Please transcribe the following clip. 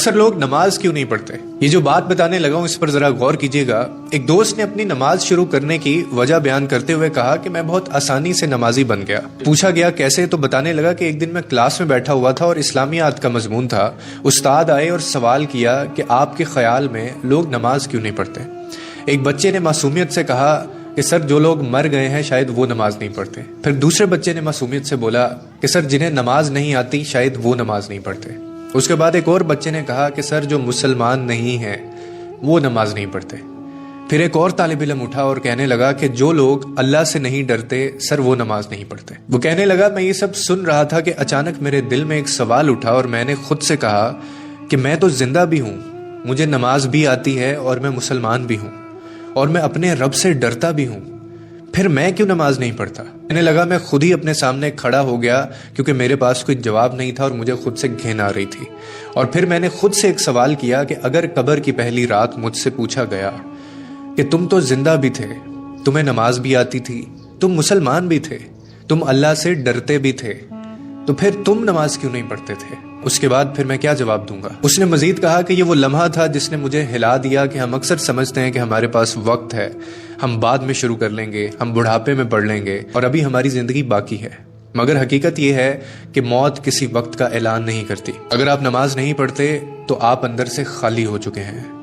اکثر لوگ نماز کیوں نہیں پڑھتے؟ یہ جو بات بتانے لگا ہوں اس پر ذرا غور کیجیے گا۔ ایک دوست نے اپنی نماز شروع کرنے کی وجہ بیان کرتے ہوئے کہا کہ میں بہت آسانی سے نمازی بن گیا۔ پوچھا گیا کیسے، تو بتانے لگا کہ ایک دن میں کلاس میں بیٹھا ہوا تھا اور اسلامیات کا مضمون تھا۔ استاد آئے اور سوال کیا کہ آپ کے خیال میں لوگ نماز کیوں نہیں پڑھتے؟ ایک بچے نے معصومیت سے کہا کہ سر جو لوگ مر گئے ہیں شاید وہ نماز نہیں پڑھتے۔ پھر دوسرے بچے نے معصومیت سے بولا کہ سر جنہیں نماز نہیں آتی شاید وہ نماز نہیں پڑھتے۔ اس کے بعد ایک اور بچے نے کہا کہ سر جو مسلمان نہیں ہیں وہ نماز نہیں پڑھتے۔ پھر ایک اور طالب علم اٹھا اور کہنے لگا کہ جو لوگ اللہ سے نہیں ڈرتے سر وہ نماز نہیں پڑھتے۔ وہ کہنے لگا میں یہ سب سن رہا تھا کہ اچانک میرے دل میں ایک سوال اٹھا اور میں نے خود سے کہا کہ میں تو زندہ بھی ہوں، مجھے نماز بھی آتی ہے اور میں مسلمان بھی ہوں اور میں اپنے رب سے ڈرتا بھی ہوں، پھر میں کیوں نماز نہیں پڑھتا؟ کہنے لگا میں خود ہی اپنے سامنے کھڑا ہو گیا کیونکہ میرے پاس کوئی جواب نہیں تھا اور مجھے خود سے گھن آ رہی تھی۔ اور پھر میں نے خود سے ایک سوال کیا کہ اگر قبر کی پہلی رات مجھ سے پوچھا گیا کہ تم تو زندہ بھی تھے، تمہیں نماز بھی آتی تھی، تم مسلمان بھی تھے، تم اللہ سے ڈرتے بھی تھے، تو پھر تم نماز کیوں نہیں پڑھتے تھے؟ اس کے بعد پھر میں کیا جواب دوں گا؟ اس نے مزید کہا کہ یہ وہ لمحہ تھا جس نے مجھے ہلا دیا کہ ہم اکثر سمجھتے ہیں کہ ہمارے پاس وقت ہے، ہم بعد میں شروع کر لیں گے، ہم بڑھاپے میں پڑھ لیں گے اور ابھی ہماری زندگی باقی ہے۔ مگر حقیقت یہ ہے کہ موت کسی وقت کا اعلان نہیں کرتی۔ اگر آپ نماز نہیں پڑھتے تو آپ اندر سے خالی ہو چکے ہیں۔